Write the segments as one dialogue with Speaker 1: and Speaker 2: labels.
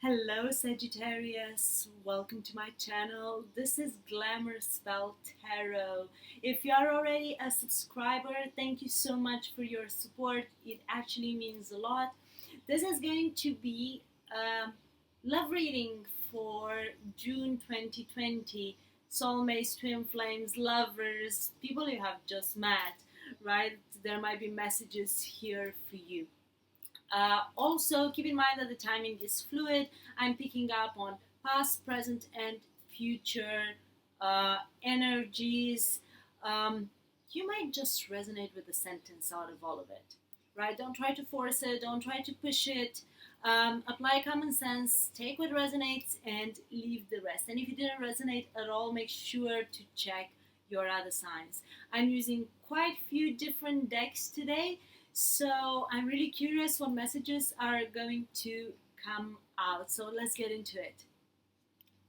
Speaker 1: Hello Sagittarius, welcome to my channel. This is Glamour Spell Tarot. If you are already a subscriber, thank you so much for your support. It actually means a lot. This is going to be a love reading for June 2020. Soulmates, twin flames, lovers, people you have just met, right? There might be messages here for you. Also, keep in mind that the timing is fluid. I'm picking up on past, present, and future energies. You might just resonate with the sentence out of all of it, right? Don't try to force it, don't try to push it. Apply common sense, take what resonates, and leave the rest. And if it didn't resonate at all, make sure to check your other signs. I'm using quite a few different decks today, so I'm really curious what messages are going to come out. So let's get into it.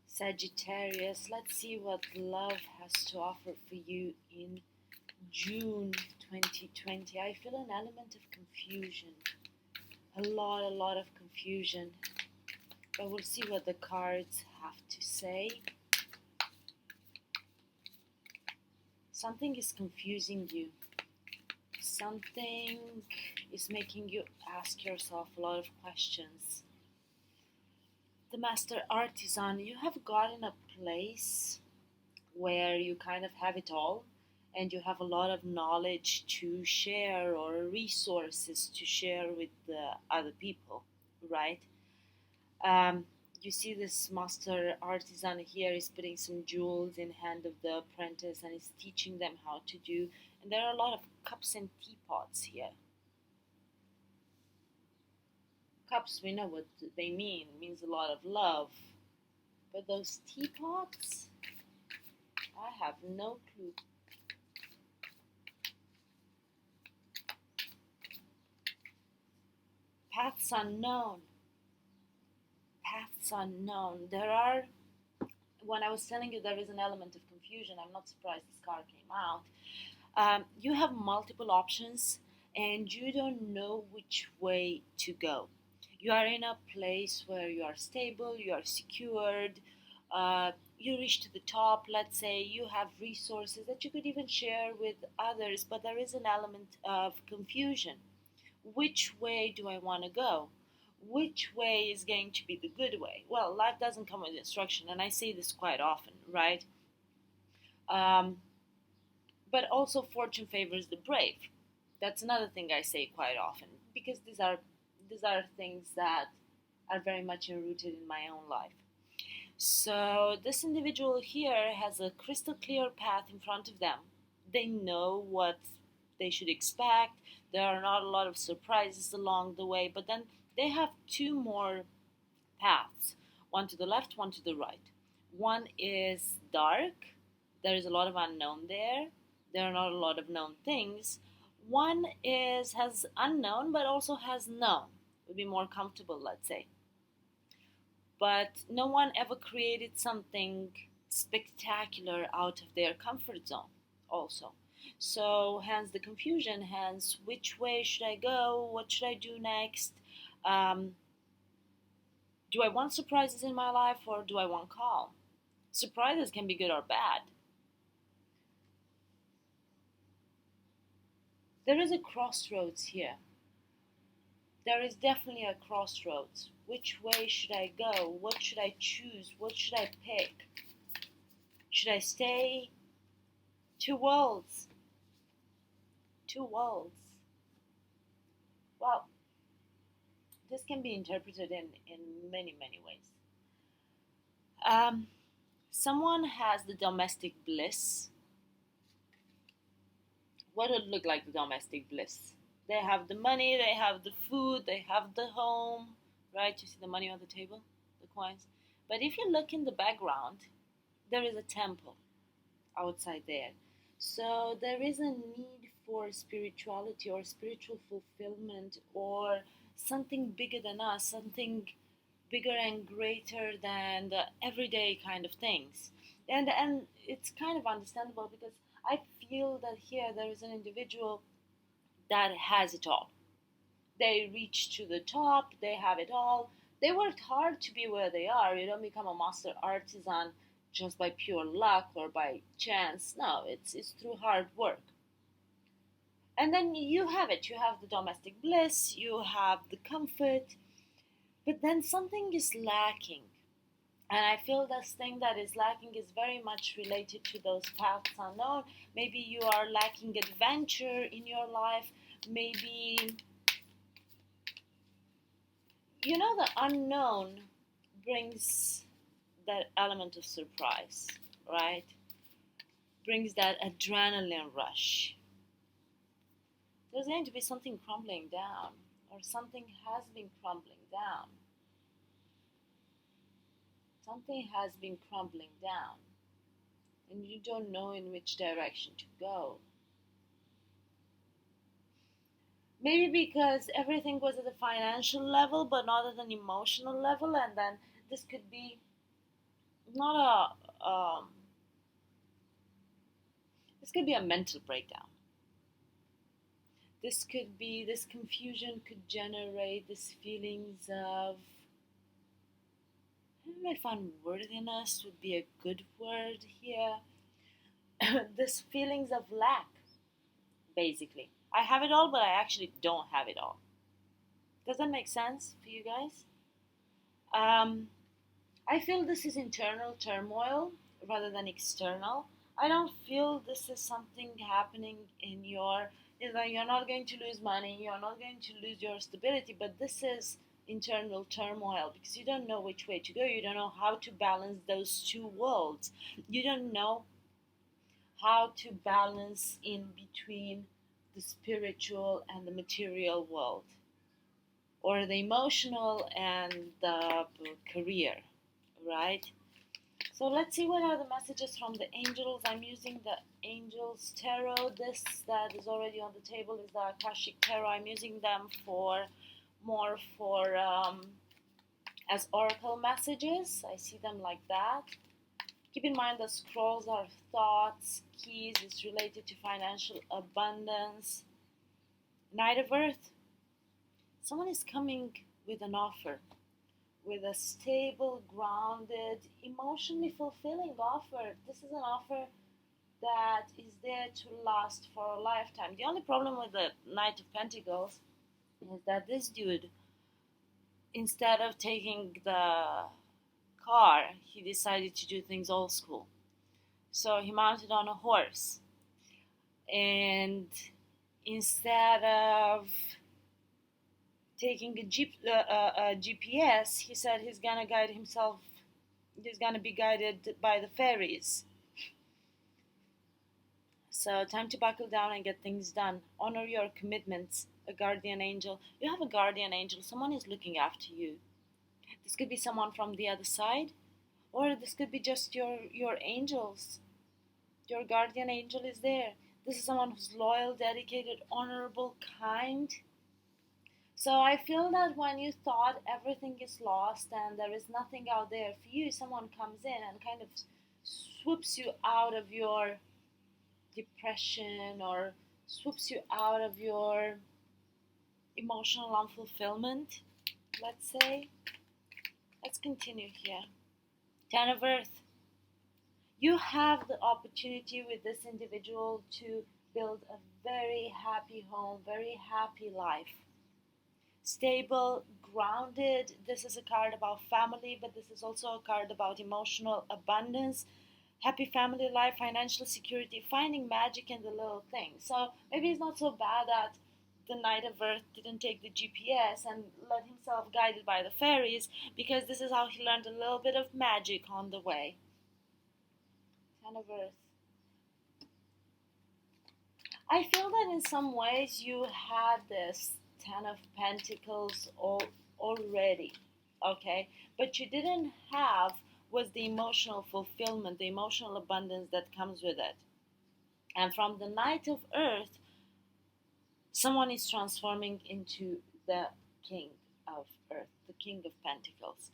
Speaker 1: Sagittarius, let's see what love has to offer for you in June 2020. I feel an element of confusion. A lot of confusion. But we'll see what the cards have to say. Something is confusing you. Something is making you ask yourself a lot of questions. The Master Artisan, you have gotten a place where you kind of have it all and you have a lot of knowledge to share or resources to share with the other people, right? You see this Master Artisan here is putting some jewels in hand of the apprentice and is teaching them how to do. And there are a lot of cups and teapots here. Cups, we know what they mean. It means a lot of love. But those teapots, I have no clue. Paths unknown. Paths unknown. There are, when I was telling you there is an element of confusion, I'm not surprised this card came out. You have multiple options and you don't know which way to go. You are in a place where you are stable, you are secured, you reach to the top. Let's say you have resources that you could even share with others, but there is an element of confusion. Which way do I want to go? Which way is going to be the good way? Well, life doesn't come with instruction, and I say this quite often, right? But also fortune favors the brave. That's another thing I say quite often because these are things that are very much enrooted in my own life. So this individual here has a crystal clear path in front of them. They know what they should expect. There are not a lot of surprises along the way, but then they have two more paths, one to the left, one to the right. One is dark. There is a lot of unknown there. There are not a lot of known things. One has unknown but also has known. Would be more comfortable, let's say. But no one ever created something spectacular out of their comfort zone also. So hence the confusion, hence which way should I go, what should I do next? Do I want surprises in my life or do I want calm? Surprises can be good or bad. There is a crossroads here. There is definitely a crossroads. Which way should I go? What should I choose? What should I pick? Should I stay? Two worlds. Two worlds. Well, this can be interpreted in many ways. Someone has the domestic bliss. What would it look like, the domestic bliss? They have the money, they have the food, they have the home, right? You see the money on the table, the coins. But if you look in the background, there is a temple outside there. So there is a need for spirituality or spiritual fulfillment or something bigger than us, something bigger and greater than the everyday kind of things. And it's kind of understandable because I feel that here there is an individual that has it all. They reach to the top, they have it all, They worked hard to be where they are. You don't become a master artisan just by pure luck or by chance. No, it's through hard work. And then you have it. You have the domestic bliss, you have the comfort, but then something is lacking. And I feel this thing that is lacking is very much related to those paths unknown. Maybe you are lacking adventure in your life. Maybe, the unknown brings that element of surprise, right? Brings that adrenaline rush. There's going to be something crumbling down, or something has been crumbling down. Something has been crumbling down, and you don't know in which direction to go. Maybe because everything was at a financial level, but not at an emotional level, and then this could be not this could be a mental breakdown. This confusion could generate these feelings of, I don't know if unworthiness would be a good word here. This feelings of lack, basically. I have it all, but I actually don't have it all. Does that make sense for you guys? Um, I feel this is internal turmoil rather than external. I don't feel this is something happening in your, is that you're not going to lose money, you're not going to lose your stability, but this is internal turmoil because you don't know which way to go. You don't know how to balance those two worlds. You don't know how to balance in between the spiritual and the material world, or the emotional and the career, right? So let's see what are the messages from the angels. I'm using the angels tarot. This that is already on the table is the Akashic tarot. I'm using them for more for as oracle messages. I see them like that. Keep in mind the scrolls are thoughts, keys. It's related to financial abundance. Knight of Earth. Someone is coming with an offer, with a stable, grounded, emotionally fulfilling offer. This is an offer that is there to last for a lifetime. The only problem with the Knight of Pentacles is that this dude, instead of taking the car, he decided to do things old school. So he mounted on a horse, and instead of taking a GPS, he said he's gonna guide himself. He's gonna be guided by the fairies. So time to buckle down and get things done. Honor your commitments. A guardian angel. You have a guardian angel. Someone is looking after you. This could be someone from the other side, or this could be just your angels. Your guardian angel is there. This is someone who's loyal, dedicated, honorable, kind. So I feel that when you thought everything is lost and there is nothing out there for you, someone comes in and kind of swoops you out of your depression, or swoops you out of your emotional unfulfillment, let's say. Let's continue here. Ten of Earth. You have the opportunity with this individual to build a very happy home, very happy life. Stable, grounded. This is a card about family, but this is also a card about emotional abundance, happy family life, financial security, finding magic in the little things. So maybe it's not so bad that the Knight of Earth didn't take the GPS and let himself guided by the fairies, because this is how he learned a little bit of magic on the way. Ten of Earth. I feel that in some ways you had this Ten of Pentacles already, okay? But you didn't have was the emotional fulfillment, the emotional abundance that comes with it. And from the Knight of Earth, someone is transforming into the King of Earth, the King of Pentacles.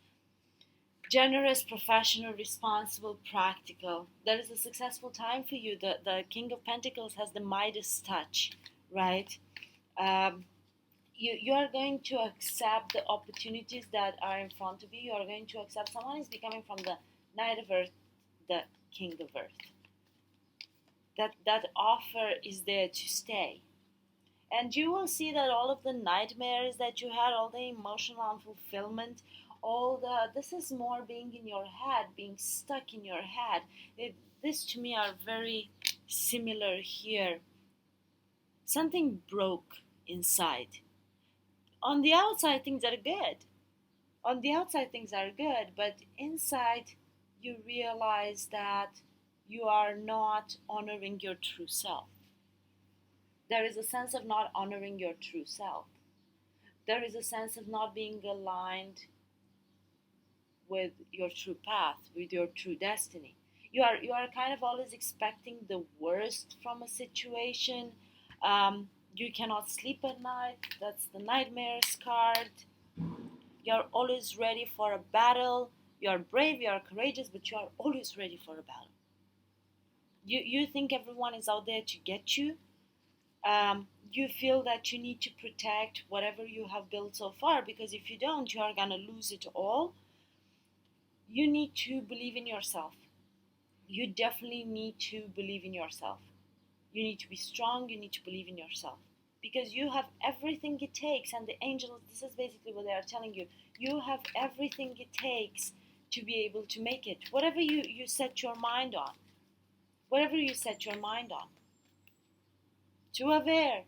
Speaker 1: Generous, professional, responsible, practical. There is a successful time for you. The King of Pentacles has the Midas touch, right? you are going to accept the opportunities that are in front of you. You are going to accept someone is becoming from the Knight of Earth, the King of Earth. That offer is there to stay. And you will see that all of the nightmares that you had, all the emotional unfulfillment, this is more being in your head, being stuck in your head. This to me are very similar here. Something broke inside. On the outside, things are good. On the outside, things are good, but inside, you realize that you are not honoring your true self. There is a sense of not honoring your true self. There is a sense of not being aligned with your true path, with your true destiny. You are kind of always expecting the worst from a situation. You cannot sleep at night. That's the nightmares card. You're always ready for a battle. You're brave, you're courageous, but you are always ready for a battle. You think everyone is out there to get you. You feel that you need to protect whatever you have built so far, because if you don't, you are going to lose it all. You need to believe in yourself. You definitely need to believe in yourself. You need to be strong. You need to believe in yourself, because you have everything it takes. And the angels, this is basically what they are telling you. You have everything it takes to be able to make it. Whatever you set your mind on. Whatever you set your mind on. To aware,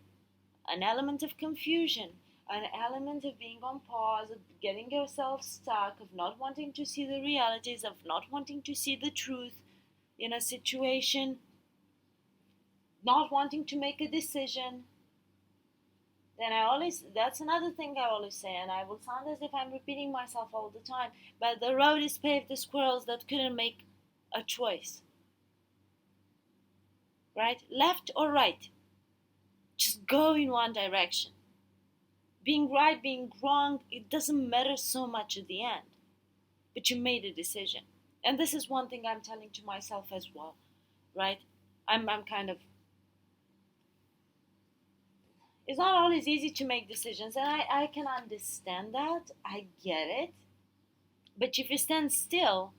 Speaker 1: an element of confusion, an element of being on pause, of getting yourself stuck, of not wanting to see the realities, of not wanting to see the truth in a situation, not wanting to make a decision. Then that's another thing I always say, and I will sound as if I'm repeating myself all the time, but the road is paved with squirrels that couldn't make a choice. Right? Left or right? Just go in one direction. Being right, being wrong, it doesn't matter so much at the end. But you made a decision. And this is one thing I'm telling to myself as well, right? I'm kind of... It's not always easy to make decisions, and I can understand that. I get it. But if you stand still,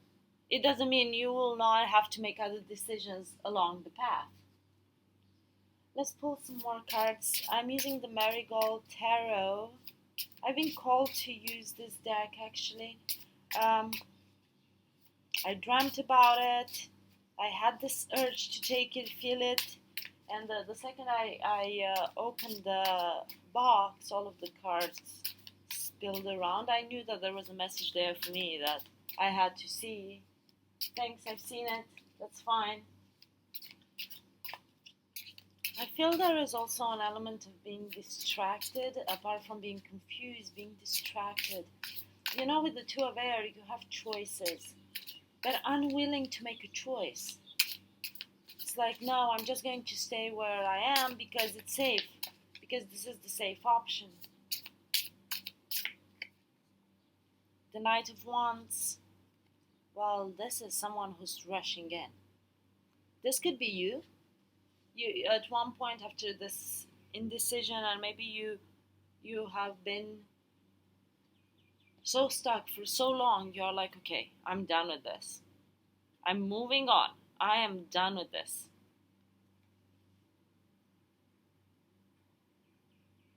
Speaker 1: it doesn't mean you will not have to make other decisions along the path. Let's pull some more cards. I'm using the Marigold Tarot. I've been called to use this deck, actually. I dreamt about it. I had this urge to take it, feel it. And the second I opened the box, all of the cards spilled around. I knew that there was a message there for me that I had to see. Thanks, I've seen it. That's fine. I feel there is also an element of being distracted, apart from being confused, being distracted. You know, with the Two of Air, you have choices, but unwilling to make a choice. It's like, no, I'm just going to stay where I am because it's safe, because this is the safe option. The Knight of Wands, well, this is someone who's rushing in. This could be you. You at one point after this indecision, and maybe you have been so stuck for so long, you're like, okay, I'm done with this. I'm moving on. I am done with this.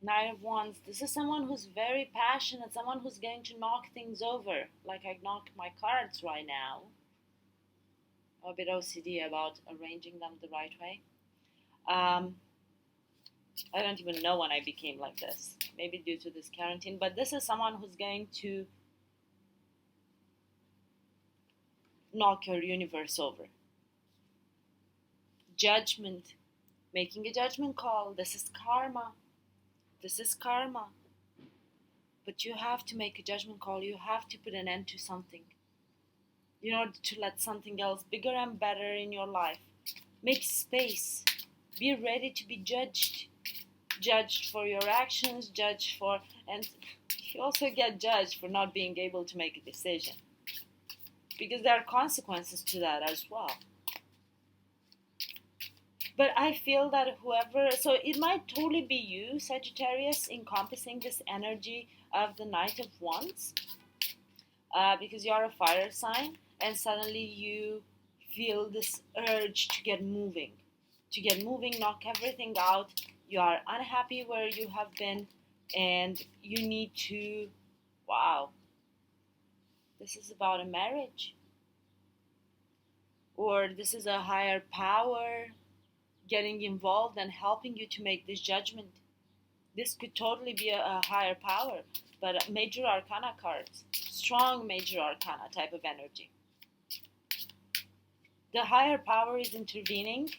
Speaker 1: Knight of Wands, this is someone who's very passionate, someone who's going to knock things over, like I knock my cards right now. I'm a bit OCD about arranging them the right way. I don't even know when I became like this. Maybe due to this quarantine. But this is someone who's going to knock your universe over. Judgment. Making a judgment call. This is karma. This is karma. But you have to make a judgment call. You have to put an end to something in order to let something else bigger and better in your life. Make space. Be ready to be judged. Judged for your actions, and you also get judged for not being able to make a decision. Because there are consequences to that as well. But I feel that whoever, so it might totally be you, Sagittarius, encompassing this energy of the Knight of Wands, because you are a fire sign, and suddenly you feel this urge to get moving, knock everything out. You are unhappy where you have been, and you need to, wow, this is about a marriage, or this is a higher power getting involved and helping you to make this judgment. This could totally be a higher power, but major arcana cards, strong major arcana type of energy. The higher power is intervening,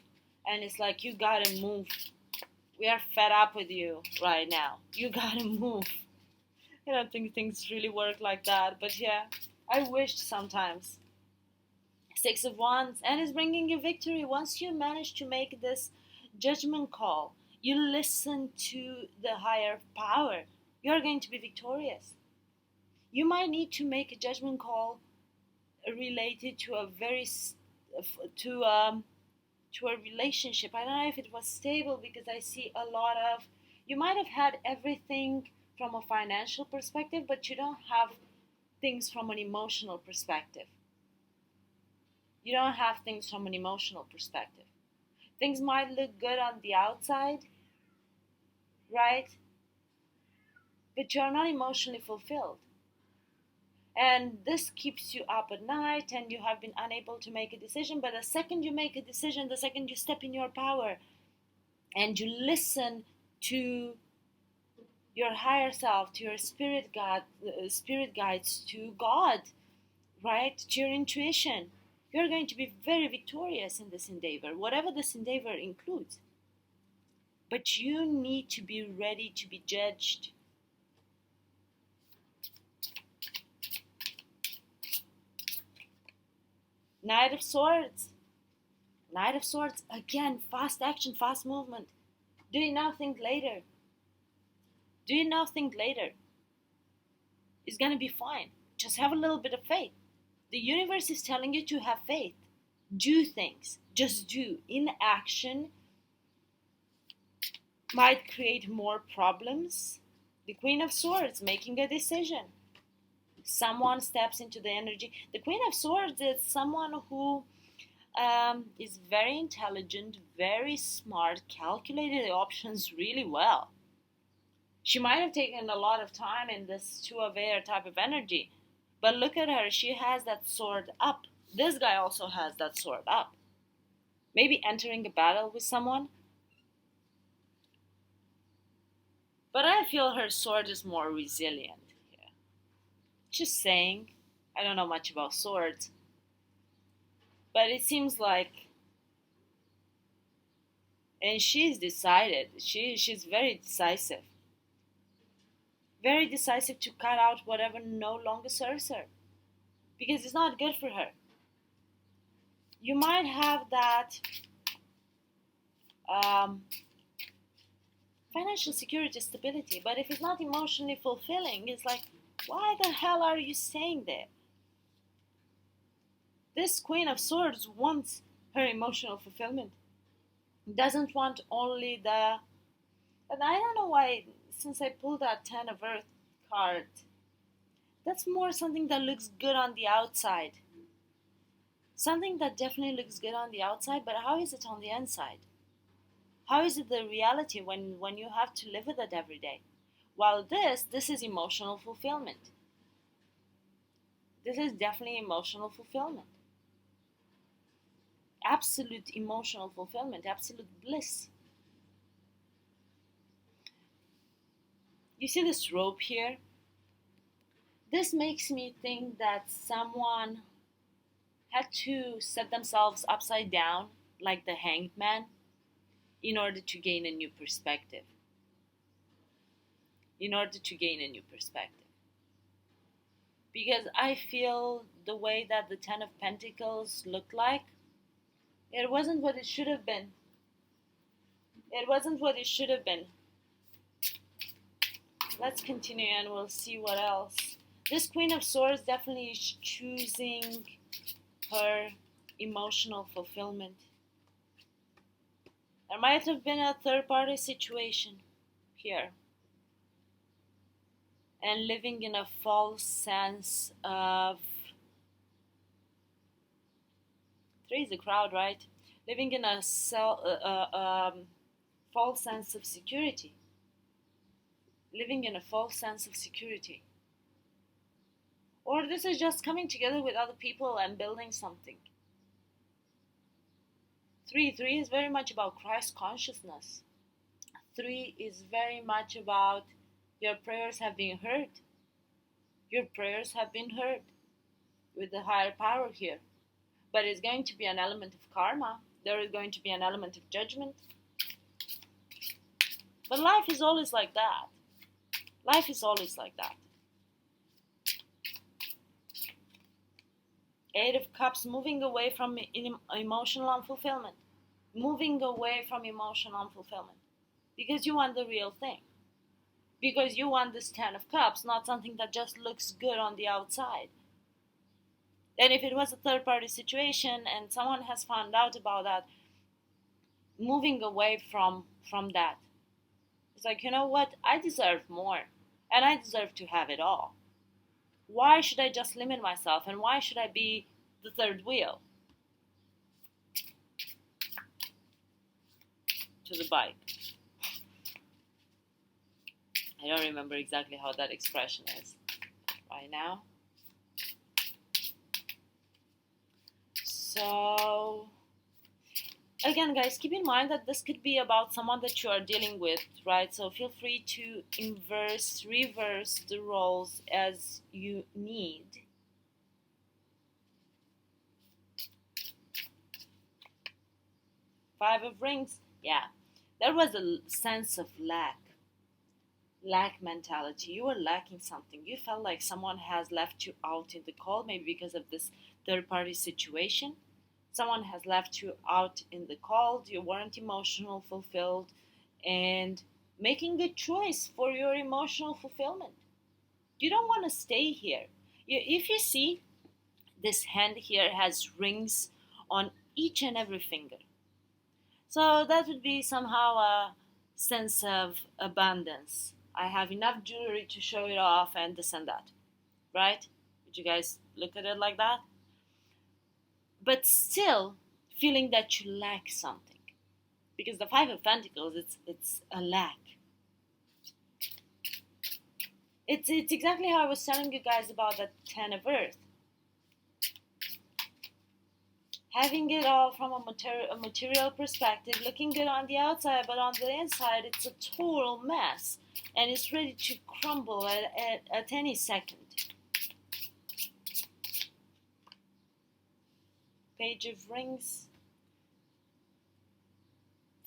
Speaker 1: and it's like, you gotta move. We are fed up with you right now. You gotta move. I don't think things really work like that, but yeah, I wished sometimes. Six of Wands, and it's bringing you victory. Once you manage to make this judgment call, you listen to the higher power, you're going to be victorious. You might need to make a judgment call related to a very to to a relationship. I don't know if it was stable, because I see a lot of, you might have had everything from a financial perspective, but you don't have things from an emotional perspective. You don't have things from an emotional perspective. Things might look good on the outside, right? But you're not emotionally fulfilled. And this keeps you up at night, and you have been unable to make a decision. But the second you make a decision, the second you step in your power and you listen to your higher self, to your spirit guides, to God, right? To your intuition, you're going to be very victorious in this endeavor, whatever this endeavor includes. But you need to be ready to be judged. Knight of Swords. Knight of Swords, again, fast action, fast movement. Do it now, think later. Do it now, think later. It's going to be fine. Just have a little bit of faith. The universe is telling you to have faith. Do things. Just do. Inaction might create more problems. The Queen of Swords, making a decision. Someone steps into the energy. The Queen of Swords is someone who is very intelligent, very smart, calculated the options really well. She might have taken a lot of time in this two of air type of energy, but look at her. She has that sword up. This guy also has that sword up. Maybe entering a battle with someone. But I feel her sword is more resilient. Yeah. Just saying. I don't know much about swords. But it seems like, and she's decided. She's very decisive. Very decisive to cut out whatever no longer serves her. Because it's not good for her. You might have that financial security, stability, but if it's not emotionally fulfilling, it's like, why the hell are you staying there? This Queen of Swords wants her emotional fulfillment. Doesn't want only the, and I don't know why, since I pulled that Ten of Earth card, that's more something that looks good on the outside. Something that definitely looks good on the outside, but how is it on the inside? How is it the reality when you have to live with it every day? While this is emotional fulfillment. This is definitely emotional fulfillment. Absolute emotional fulfillment, absolute bliss. You see this rope here? This makes me think that someone had to set themselves upside down like the hanged man in order to gain a new perspective. In order to gain a new perspective. Because I feel the way that the Ten of Pentacles looked like, it wasn't what it should have been. It wasn't what it should have been. Let's continue and we'll see what else. This Queen of Swords definitely is choosing her emotional fulfillment. There might have been a third party situation here, and living in a false sense of, three is a crowd, right? Living in a false sense of security. Living in a false sense of security. Or this is just coming together with other people and building something. Three is very much about Christ consciousness. Three is very much about your prayers have been heard. Your prayers have been heard with the higher power here. But it's going to be an element of karma. There is going to be an element of judgment. But life is always like that. Life is always like that. Eight of Cups, moving away from emotional unfulfillment. Moving away from emotional unfulfillment. Because you want the real thing. Because you want this Ten of Cups, not something that just looks good on the outside. And if it was a third party situation and someone has found out about that, moving away from that. It's like, you know what? I deserve more. And I deserve to have it all. Why should I just limit myself? And why should I be the third wheel to the bike? I don't remember exactly how that expression is right now. So, again, guys, keep in mind that this could be about someone that you are dealing with, right? So feel free to reverse the roles as you need. Five of Rings, yeah. There was a sense of lack mentality. You were lacking something. You felt like someone has left you out in the cold, maybe because of this third party situation. Someone has left you out in the cold. You weren't emotional fulfilled, and making a choice for your emotional fulfillment. You don't want to stay here. If you see, this hand here has rings on each and every finger. So that would be somehow a sense of abundance. I have enough jewelry to show it off and this and that, right? Would you guys look at it like that? But still feeling that you lack something, because the Five of Pentacles, it's a lack. It's exactly how I was telling you guys about the Ten of Earth. Having it all from a material perspective, looking good on the outside, but on the inside it's a total mess, and it's ready to crumble at any second. Page of Rings.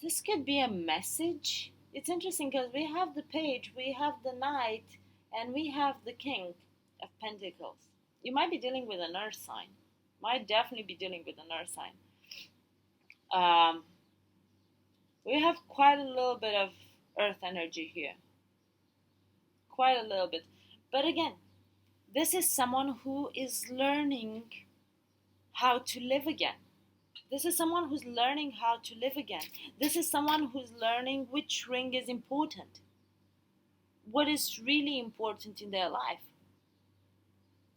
Speaker 1: This could be a message. It's interesting because we have the Page, we have the Knight, and we have the King of Pentacles. You might be dealing with an earth sign. Might definitely be dealing with an earth sign. We have quite a little bit of earth energy here. Quite a little bit. But again, this is someone who is learning how to live again. This is someone who's learning how to live again. This is someone who's learning which ring is important. What is really important in their life.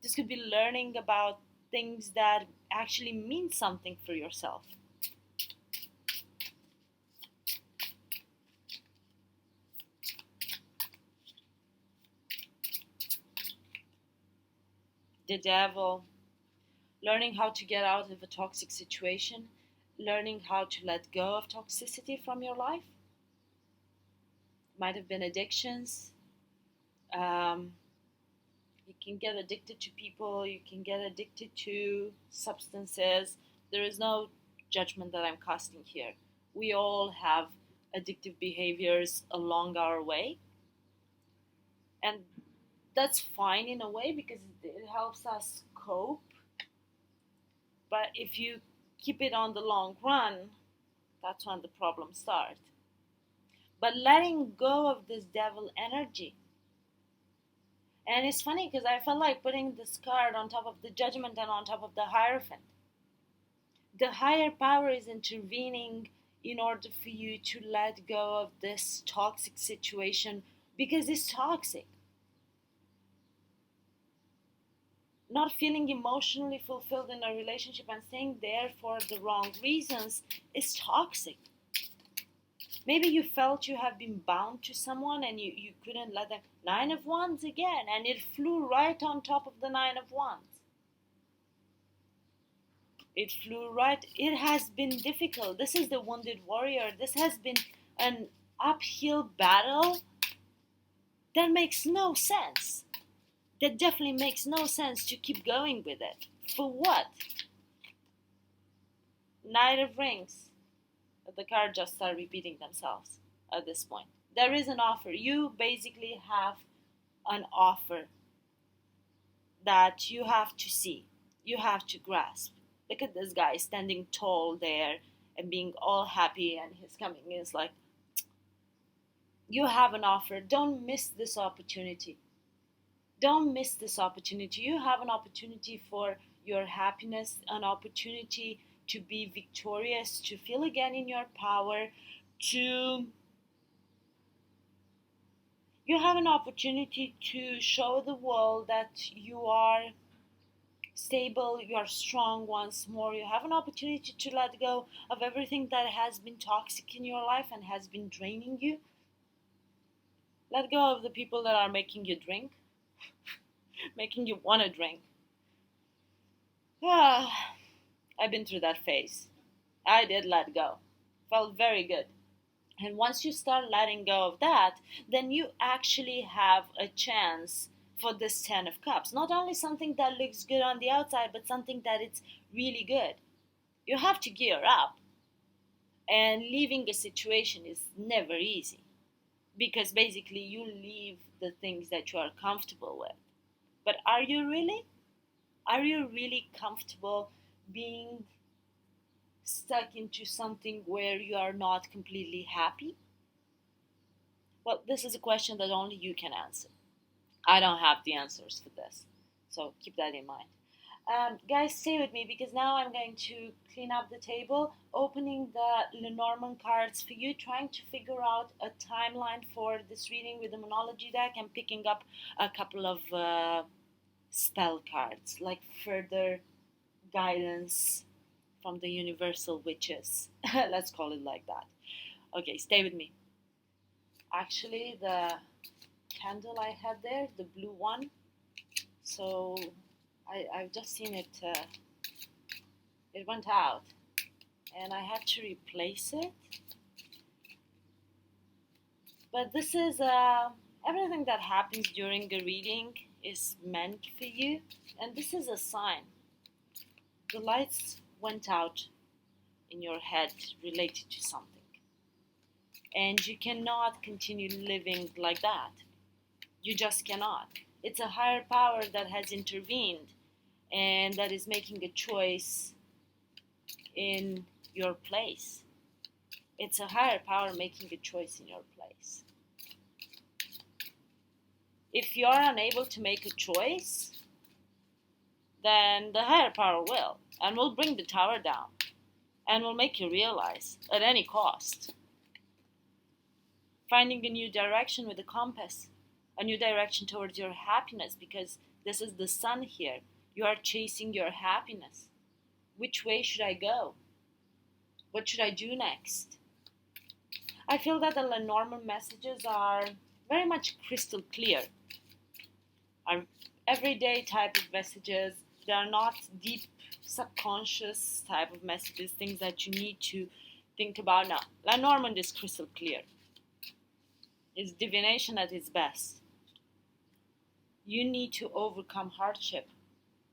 Speaker 1: This could be learning about things that actually mean something for yourself. The Devil. Learning how to get out of a toxic situation. Learning how to let go of toxicity from your life. Might have been addictions. You can get addicted to people. You can get addicted to substances. There is no judgment that I'm casting here. We all have addictive behaviors along our way. And that's fine in a way because it helps us cope. But if you keep it on the long run, that's when the problems start. But letting go of this devil energy. And it's funny because I felt like putting this card on top of the Judgment and on top of the Hierophant. The higher power is intervening in order for you to let go of this toxic situation, because it's toxic. Not feeling emotionally fulfilled in a relationship and staying there for the wrong reasons is toxic. Maybe you felt you have been bound to someone and you couldn't let them. Nine of Wands again, and it flew right on top of the Nine of Wands. It flew right. It has been difficult. This is the wounded warrior. This has been an uphill battle that makes no sense. That definitely makes no sense to keep going with it. For what? Knight of Rings. The cards just start repeating themselves at this point. There is an offer. You basically have an offer that you have to see. You have to grasp. Look at this guy standing tall there and being all happy, and he's coming. It's like, you have an offer. Don't miss this opportunity. Don't miss this opportunity. You have an opportunity for your happiness, an opportunity to be victorious, to feel again in your power, to you have an opportunity to show the world that you are stable, you are strong once more. You have an opportunity to let go of everything that has been toxic in your life and has been draining you. Let go of the people that are making you drink, making you want to drink. I've been through that phase. I did let go. Felt very good. And once you start letting go of that, then you actually have a chance for this Ten of Cups. Not only something that looks good on the outside, but something that it's really good. You have to gear up. And leaving a situation is never easy. Because basically you leave the things that you are comfortable with. But are you really? Are you really comfortable being stuck into something where you are not completely happy? Well, this is a question that only you can answer. I don't have the answers for this, so keep that in mind. Guys, stay with me because now I'm going to clean up the table, opening the Lenormand cards for you, trying to figure out a timeline for this reading with the Monology deck, and picking up a couple of spell cards, like further guidance from the universal witches. Let's call it like that. Okay, stay with me. Actually, the candle I had there, the blue one, so I've just seen it, it went out, and I had to replace it. But this is, everything that happens during a reading is meant for you, and this is a sign. The lights went out in your head related to something. And you cannot continue living like that. You just cannot. It's a higher power that has intervened and that is making a choice in your place. It's a higher power making a choice in your place. If you're unable to make a choice, then the higher power will, and will bring the tower down, and will make you realize at any cost. Finding a new direction with a compass, a new direction towards your happiness, because this is the sun here. You are chasing your happiness. Which way should I go? What should I do next? I feel that the Lenormand messages are very much crystal clear. Are everyday type of messages. They are not deep subconscious type of messages, things that you need to think about. Now, Lenormand is crystal clear. It's divination at its best. You need to overcome hardship.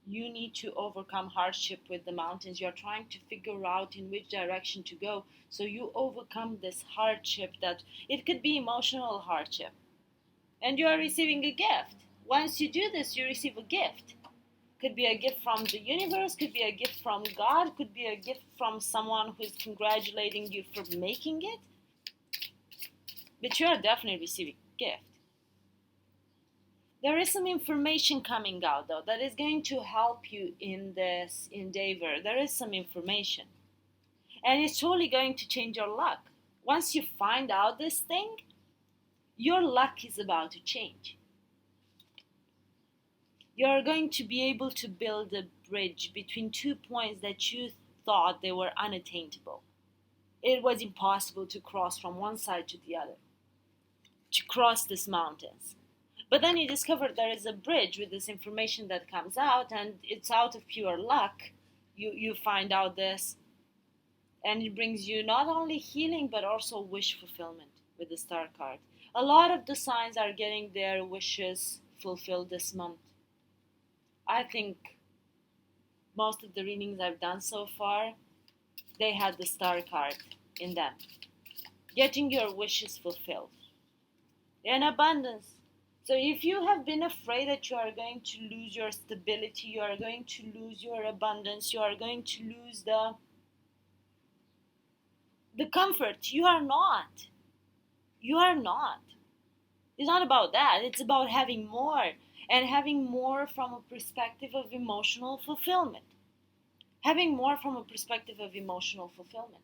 Speaker 1: You need to overcome hardship with the mountains. You're trying to figure out in which direction to go. So you overcome this hardship, that it could be emotional hardship. And you are receiving a gift. Once you do this, you receive a gift. Could be a gift from the universe, could be a gift from God, could be a gift from someone who is congratulating you for making it. But you are definitely receiving a gift. There is some information coming out, though, that is going to help you in this endeavor. There is some information. And it's totally going to change your luck. Once you find out this thing, your luck is about to change. You're going to be able to build a bridge between 2 points that you thought they were unattainable. It was impossible to cross from one side to the other, to cross these mountains. But then you discover there is a bridge with this information that comes out, and it's out of pure luck. You find out this, and it brings you not only healing but also wish fulfillment with the star card. A lot of the signs are getting their wishes fulfilled this month. I think most of the readings I've done so far, they had the star card in them. Getting your wishes fulfilled. In abundance. So if you have been afraid that you are going to lose your stability, you are going to lose your abundance, you are going to lose the comfort, you are not. You are not. It's not about that. It's about having more, and having more from a perspective of emotional fulfillment. Having more from a perspective of emotional fulfillment.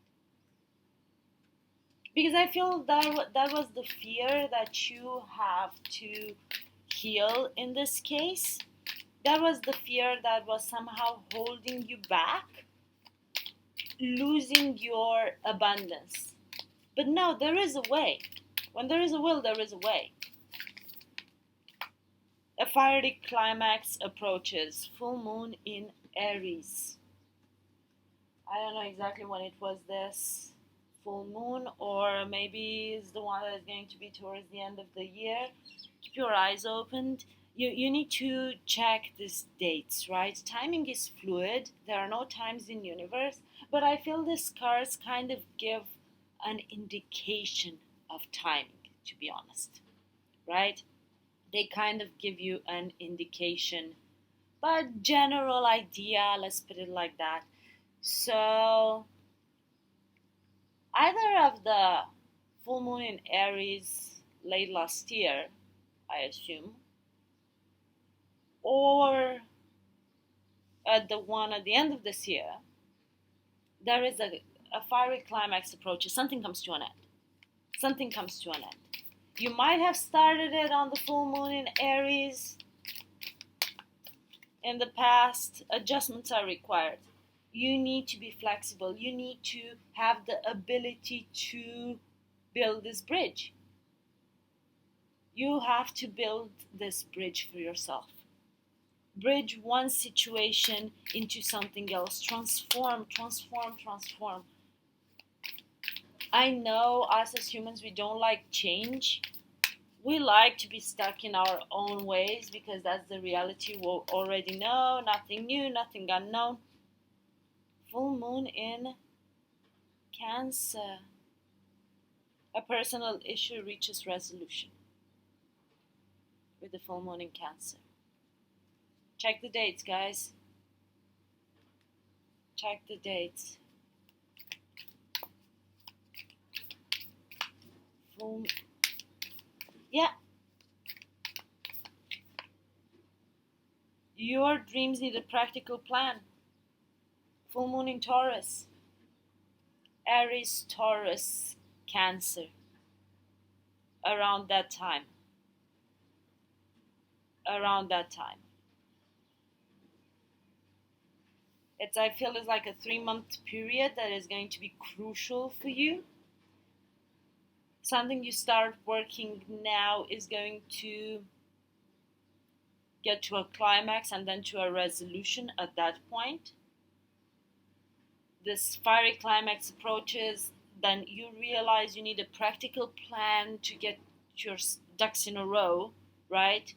Speaker 1: Because I feel that was the fear that you have to heal in this case. That was the fear that was somehow holding you back, losing your abundance. But no, there is a way. When there is a will, there is a way. A fiery climax approaches. Full moon in Aries. I don't know exactly when it was this full moon, or maybe it's the one that is going to be towards the end of the year. Keep your eyes opened. You need to check these dates, right? Timing is fluid. There are no times in universe, but I feel these cards kind of give an indication of timing, to be honest, right? They kind of give you an indication, but general idea, let's put it like that. So either of the full moon in Aries late last year, I assume, or the one at the end of this year, there is a fiery climax approaches. Something comes to an end. Something comes to an end. You might have started it on the full moon in Aries in the past. Adjustments are required. You need to be flexible. You need to have the ability to build this bridge. You have to build this bridge for yourself. Bridge one situation into something else. Transform, transform, transform. I know us as humans, we don't like change. We like to be stuck in our own ways because that's the reality we already know. Nothing new, nothing unknown. Full moon in Cancer. A personal issue reaches resolution with the full moon in Cancer. Check the dates, guys. Check the dates. Yeah. Your dreams need a practical plan. Full moon in Taurus. Aries, Taurus, Cancer. Around that time. Around that time. I feel it's like a 3-month period that is going to be crucial for you. Something you start working now is going to get to a climax and then to a resolution at that point. This fiery climax approaches, then you realize you need a practical plan to get your ducks in a row, right?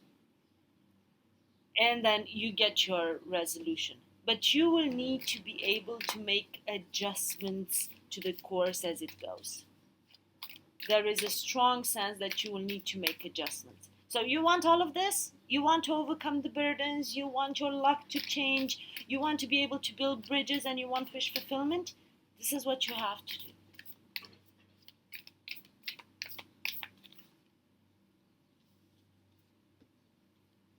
Speaker 1: And then you get your resolution. But you will need to be able to make adjustments to the course as it goes. There is a strong sense that you will need to make adjustments. So you want all of this? You want to overcome the burdens? You want your luck to change? You want to be able to build bridges and you want wish fulfillment? This is what you have to do.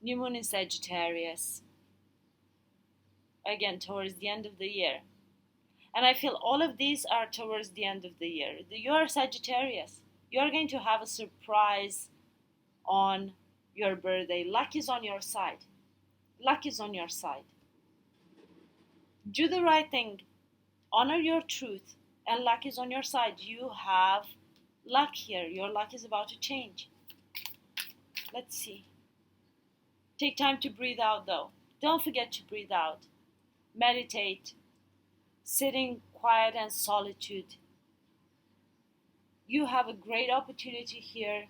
Speaker 1: New moon in Sagittarius. Again, towards the end of the year. And I feel all of these are towards the end of the year. You are Sagittarius. You are going to have a surprise on your birthday. Luck is on your side. Luck is on your side. Do the right thing. Honor your truth. And luck is on your side. You have luck here. Your luck is about to change. Let's see. Take time to breathe out though. Don't forget to breathe out. Meditate. Sitting quiet and solitude. You have a great opportunity here.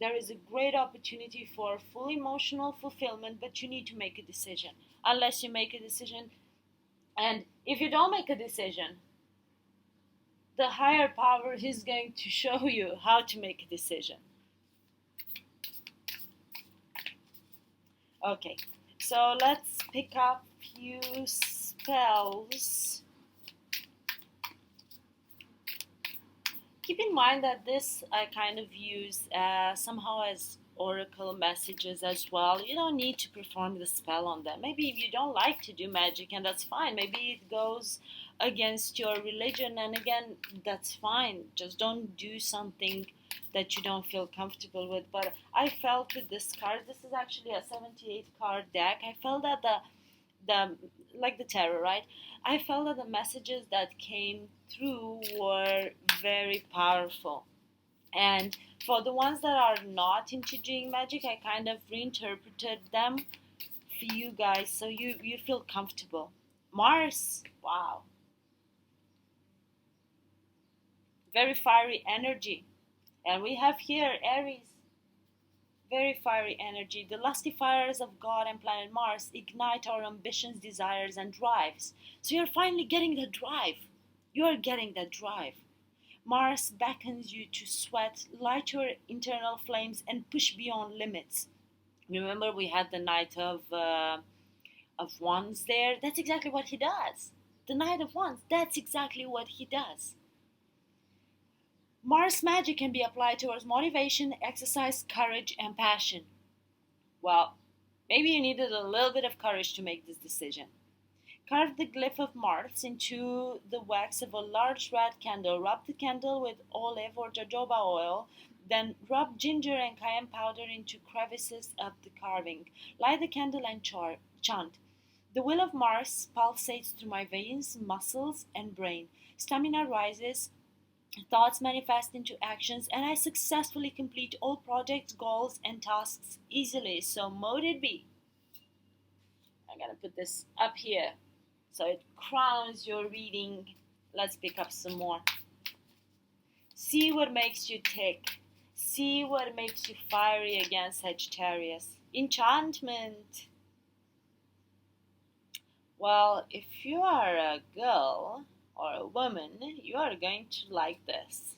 Speaker 1: There is a great opportunity for full emotional fulfillment, but you need to make a decision. Unless you make a decision, and if you don't make a decision, the higher power is going to show you how to make a decision. Okay, so let's pick up a few spells. Keep in mind that this I kind of use somehow as oracle messages as well. You don't need to perform the spell on them. Maybe if you don't like to do magic, and that's fine. Maybe it goes against your religion, and again, that's fine. Just don't do something that you don't feel comfortable with. But I felt with this card, this is actually a 78 card deck. I felt that the like the tarot, right? I felt that the messages that came through were very powerful. And for the ones that are not into doing magic, I kind of reinterpreted them for you guys so you feel comfortable. Mars, wow. Very fiery energy. And we have here Aries. Very fiery energy. The lusty fires of God and planet Mars ignite our ambitions, desires, and drives. So you're finally getting the drive. You're getting that drive. Mars beckons you to sweat, light your internal flames, and push beyond limits. Remember, we had the Knight of Wands there. That's exactly what he does. The Knight of Wands. That's exactly what he does. Mars magic can be applied towards motivation, exercise, courage, and passion. Well, maybe you needed a little bit of courage to make this decision. Carve the glyph of Mars into the wax of a large red candle. Rub the candle with olive or jojoba oil. Then rub ginger and cayenne powder into crevices of the carving. Light the candle and chant. The will of Mars pulsates through my veins, muscles, and brain. Stamina rises. Thoughts manifest into actions, and I successfully complete all projects, goals, and tasks easily. So mote it be. I'm gonna put this up here so it crowns your reading. Let's pick up some more. See what makes you tick. See what makes you fiery against Sagittarius. Enchantment. Well, if you are a girl or a woman, you are going to like this.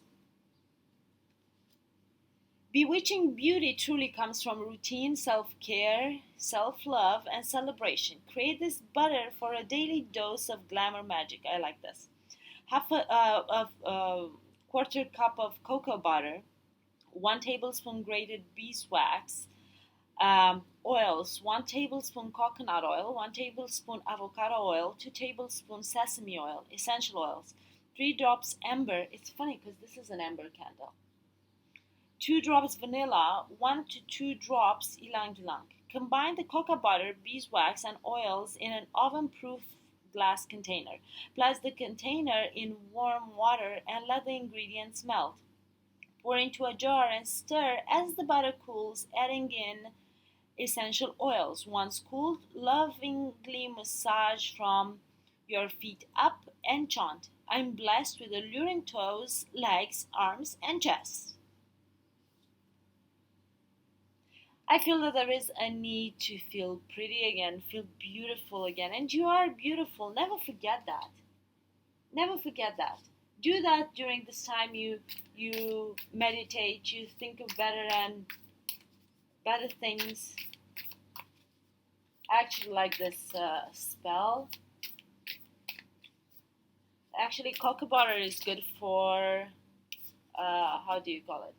Speaker 1: Bewitching beauty truly comes from routine, self-care, self-love, and celebration. Create this butter for a daily dose of glamour magic. I like this. Half a quarter cup of cocoa butter, 1 tablespoon grated beeswax, oils, 1 tablespoon coconut oil, 1 tablespoon avocado oil, 2 tablespoons sesame oil, essential oils, 3 drops amber. It's funny because this is an amber candle. 2 drops vanilla, 1 to 2 drops ylang ylang. Combine the cocoa butter, beeswax, and oils in an oven-proof glass container. Place the container in warm water and let the ingredients melt. Pour into a jar and stir as the butter cools, adding in essential oils. Once cooled, lovingly massage from your feet up and chant, I'm blessed with alluring toes, legs, arms, and chest. I feel that there is a need to feel pretty again, feel beautiful again, and you are beautiful. Never forget that. Never forget that. Do that during this time you meditate, you think of better and better things. I actually like this spell. Actually, cocoa butter is good for, how do you call it?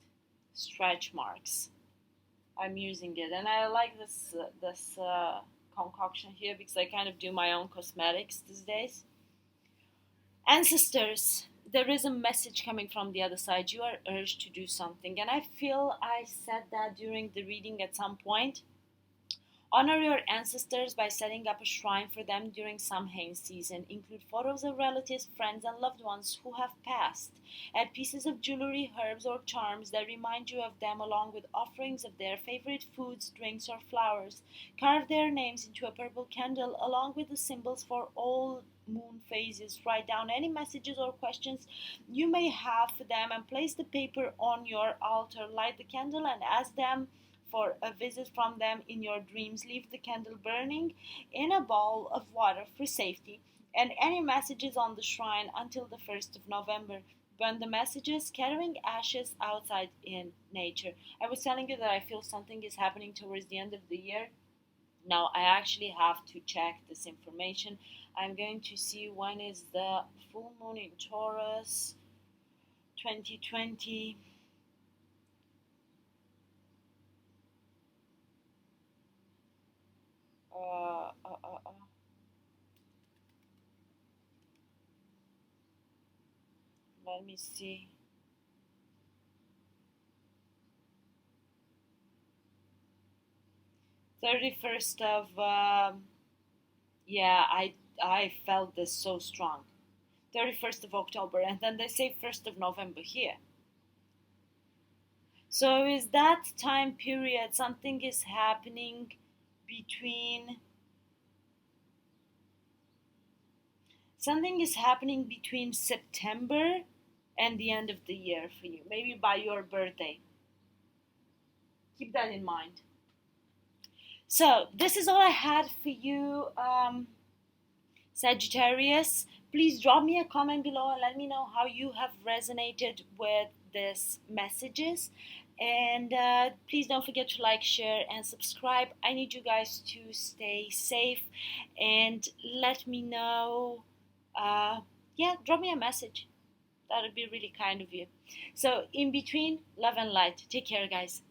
Speaker 1: Stretch marks. I'm using it, and I like this concoction here because I kind of do my own cosmetics these days. Ancestors, there is a message coming from the other side. You are urged to do something, and I feel I said that during the reading at some point. Honor your ancestors by setting up a shrine for them during Samhain season. Include photos of relatives, friends, and loved ones who have passed. Add pieces of jewelry, herbs, or charms that remind you of them, along with offerings of their favorite foods, drinks, or flowers. Carve their names into a purple candle, along with the symbols for all moon phases. Write down any messages or questions you may have for them and place the paper on your altar. Light the candle and ask them for a visit from them in your dreams. Leave the candle burning in a bowl of water for safety, and any messages on the shrine until the 1st of November. Burn the messages, scattering ashes outside in nature. I was telling you that I feel something is happening towards the end of the year. Now, I actually have to check this information. I'm going to see when is the full moon in Taurus 2020. Uh, uh, uh, uh. Let me see. 31st of yeah, I felt this so strong. 31st of October, and then they say 1st of November here. So is that time period something is happening between September and the end of the year for you, maybe by your birthday. Keep that in mind. So this is all I had for you, Sagittarius. Please drop me a comment below and let me know how you have resonated with these messages. And please don't forget to like, share, and subscribe. I need you guys to stay safe and let me know. Yeah, drop me a message. That would be really kind of you. So, in between, love and light. Take care, guys.